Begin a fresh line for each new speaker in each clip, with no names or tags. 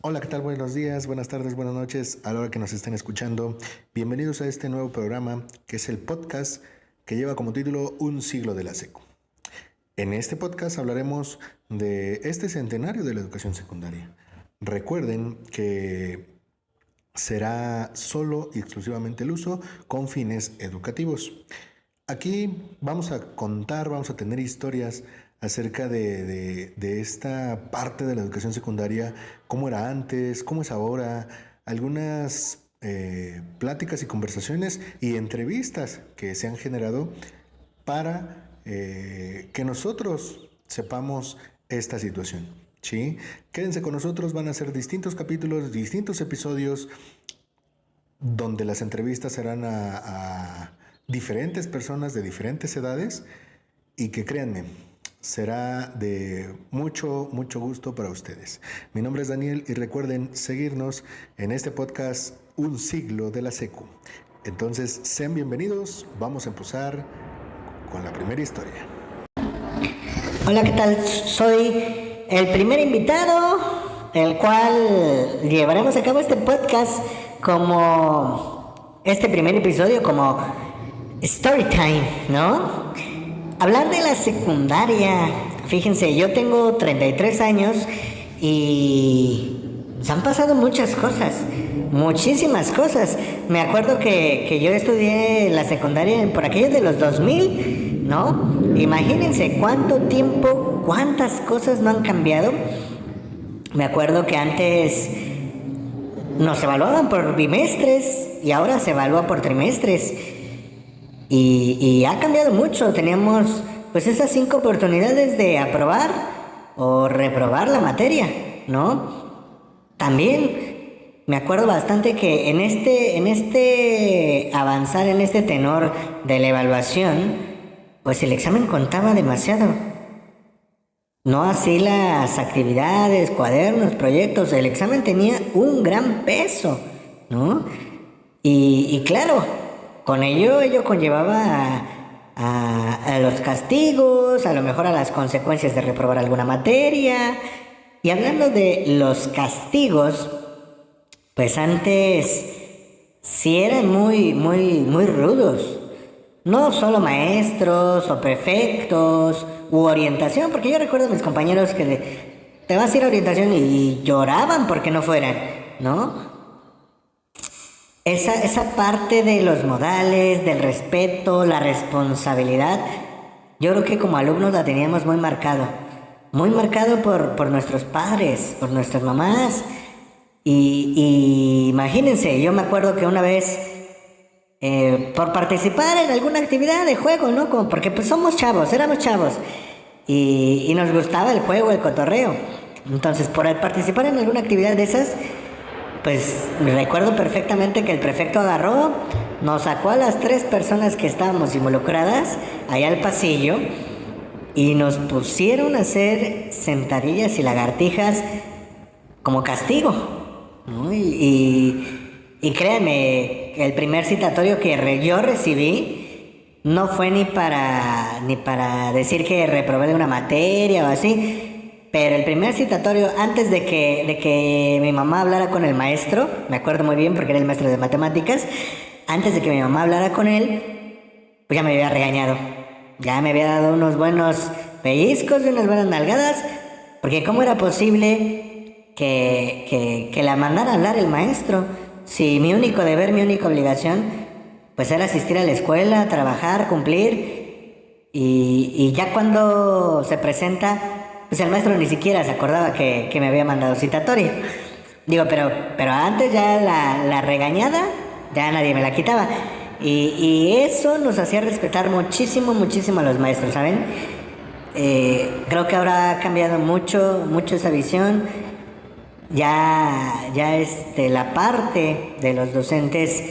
Hola, ¿qué tal? Buenos días, buenas tardes, buenas noches a la hora que nos estén escuchando. Bienvenidos a este nuevo programa que es el podcast que lleva como título Un siglo de la secu. En este podcast hablaremos de este centenario de la educación secundaria. Recuerden que será solo y exclusivamente el uso con fines educativos. Aquí vamos a contar, vamos a tener historias acerca de esta parte de la educación secundaria, cómo era antes, cómo es ahora, algunas pláticas y conversaciones y entrevistas que se han generado para que nosotros sepamos esta situación. ¿Sí? Quédense con nosotros, van a ser distintos capítulos, distintos episodios donde las entrevistas serán a diferentes personas de diferentes edades y que créanme, será de mucho gusto para ustedes. Mi nombre es Daniel y recuerden seguirnos en este podcast Un siglo de la secu. Entonces, sean bienvenidos, vamos a empezar con la primera historia.
Hola, ¿qué tal? Soy el primer invitado, el cual llevaremos a cabo este podcast como este primer episodio, como story time, ¿no? Hablar de la secundaria. Fíjense, yo tengo 33 años y se han pasado muchas cosas, muchísimas cosas. Me acuerdo que yo estudié la secundaria por aquellos de los 2000, ¿no? Imagínense cuánto tiempo, cuántas cosas no han cambiado. Me acuerdo que antes nos evaluaban por bimestres y ahora se evalúa por trimestres. Y ha cambiado mucho. Teníamos pues esas 5 oportunidades de aprobar o reprobar la materia, ¿no? También me acuerdo bastante que en este avanzar, en este tenor de la evaluación, pues el examen contaba demasiado. No así las actividades, cuadernos, proyectos. El examen tenía un gran peso, ¿no? Y claro, con ello conllevaba a los castigos, a lo mejor a las consecuencias de reprobar alguna materia. Y hablando de los castigos, pues antes sí eran muy rudos. No solo maestros o prefectos u orientación, porque yo recuerdo a mis compañeros que te vas a ir a orientación y lloraban porque no fueran, ¿no? Esa parte de los modales, del respeto, la responsabilidad, yo creo que como alumnos la teníamos muy marcado por nuestros padres, por nuestras mamás. Y imagínense, yo me acuerdo que una vez, por participar en alguna actividad de juego, ¿no? Porque pues éramos chavos, y nos gustaba el juego, el cotorreo. Entonces, por participar en alguna actividad de esas, pues recuerdo perfectamente que el prefecto agarró, nos sacó a las 3 personas que estábamos involucradas allá al pasillo y nos pusieron a hacer sentadillas y lagartijas como castigo, ¿no? Y créanme, el primer citatorio que yo recibí no fue ni para decir que reprobé de una materia o así. Pero el primer citatorio, antes de que mi mamá hablara con el maestro, me acuerdo muy bien porque era el maestro de matemáticas, antes de que mi mamá hablara con él, pues ya me había regañado. Ya me había dado unos buenos pellizcos y unas buenas nalgadas, porque ¿cómo era posible que la mandara a hablar el maestro? Si mi único deber, mi única obligación, pues era asistir a la escuela, trabajar, cumplir, y ya cuando se presenta, pues el maestro ni siquiera se acordaba que me había mandado citatorio. Digo, pero antes ya la regañada, ya nadie me la quitaba. Y eso nos hacía respetar muchísimo a los maestros, ¿saben? Creo que ahora ha cambiado mucho esa visión. Ya la parte de los docentes,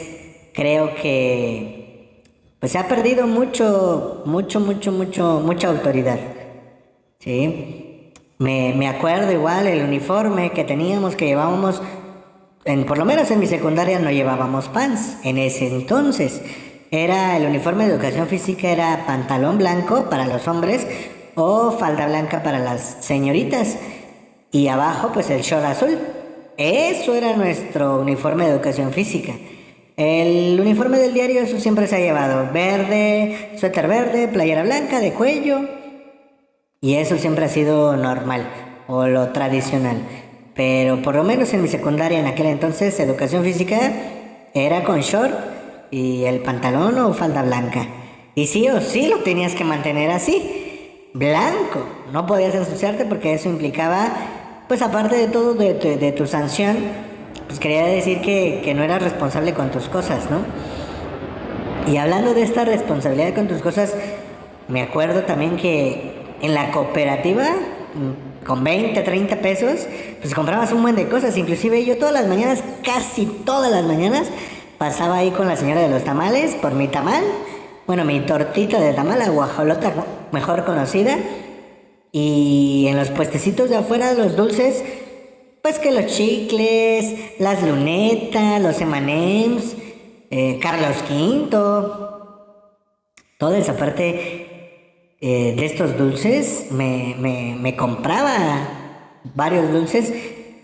creo que pues se ha perdido mucha autoridad. ¿Sí? Me acuerdo igual el uniforme que teníamos, que llevábamos, por lo menos en mi secundaria no llevábamos pants en ese entonces. Era el uniforme de educación física, era pantalón blanco para los hombres o falda blanca para las señoritas. Y abajo pues el short azul. eso era nuestro uniforme de educación física. El uniforme del diario, eso siempre se ha llevado. Verde, suéter verde, playera blanca de cuello. Y eso siempre ha sido normal, o lo tradicional. Pero por lo menos en mi secundaria en aquel entonces, educación física era con short y el pantalón o falda blanca. Y sí o sí lo tenías que mantener así, blanco. No podías ensuciarte porque eso implicaba, pues aparte de todo, de tu sanción, pues quería decir que no eras responsable con tus cosas, ¿no? Y hablando de esta responsabilidad con tus cosas, me acuerdo también que en la cooperativa, con 20, 30 pesos, pues comprabas un buen de cosas. Inclusive yo todas las mañanas, casi todas las mañanas, pasaba ahí con la señora de los tamales por mi tamal. Bueno, mi tortita de tamal, la guajolota mejor conocida. Y en los puestecitos de afuera, los dulces, pues que los chicles, las lunetas, los M&M's, Carlos Quinto, toda esa parte de estos dulces, me compraba varios dulces.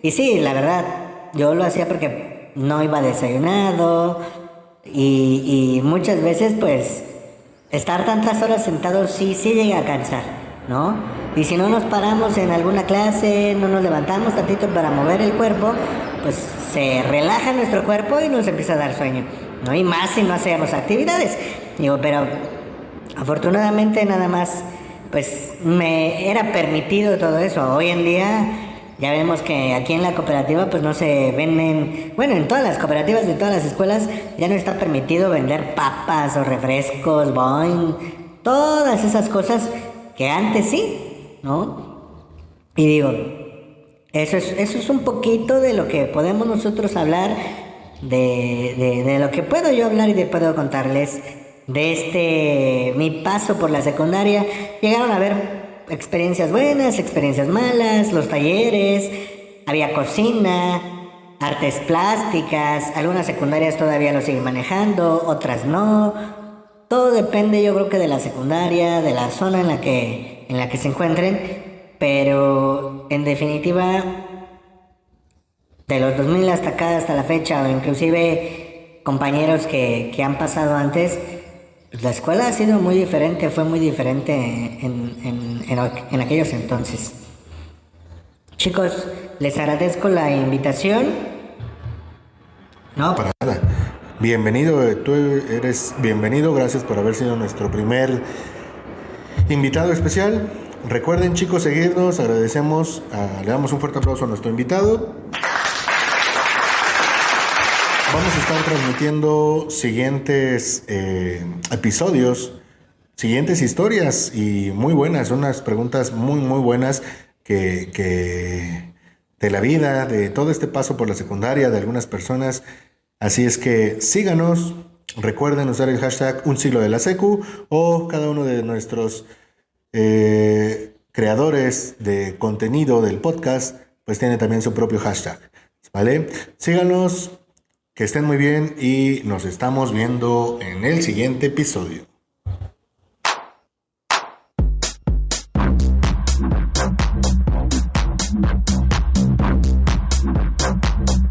Y sí, la verdad, yo lo hacía porque no iba desayunado y muchas veces pues estar tantas horas sentado sí llega a cansar, ¿no? Y si no nos paramos en alguna clase, no nos levantamos tantito para mover el cuerpo, pues se relaja nuestro cuerpo y nos empieza a dar sueño, ¿no? Y más si no hacemos actividades. Digo, pero afortunadamente nada más, pues me era permitido todo eso. Hoy en día ya vemos que aquí en la cooperativa pues no se venden, bueno, en todas las cooperativas de todas las escuelas ya no está permitido vender papas o refrescos, boing, todas esas cosas que antes sí, ¿no? Y digo, eso es un poquito de lo que podemos nosotros hablar, de lo que puedo yo hablar y puedo contarles de mi paso por la secundaria. Llegaron a haber experiencias buenas, experiencias malas, los talleres, había cocina, artes plásticas, algunas secundarias todavía lo siguen manejando, otras no. Todo depende, yo creo que de la secundaria, de la zona en la que se encuentren, pero en definitiva, de los 2000 hasta acá, hasta la fecha, o inclusive compañeros que han pasado antes, pues la escuela ha sido muy diferente, fue muy diferente en aquellos entonces. Chicos, les agradezco la invitación.
No, para nada. Bienvenido, tú eres bienvenido, gracias por haber sido nuestro primer invitado especial. Recuerden, chicos, seguirnos, agradecemos, le damos un fuerte aplauso a nuestro invitado. Vamos a estar transmitiendo siguientes episodios, siguientes historias y muy buenas, unas preguntas muy buenas que de la vida, de todo este paso por la secundaria, de algunas personas. Así es que síganos, recuerden usar el hashtag Un Siglo de la Secu o cada uno de nuestros creadores de contenido del podcast, pues tiene también su propio hashtag, ¿vale? Síganos, que estén muy bien y nos estamos viendo en el siguiente episodio.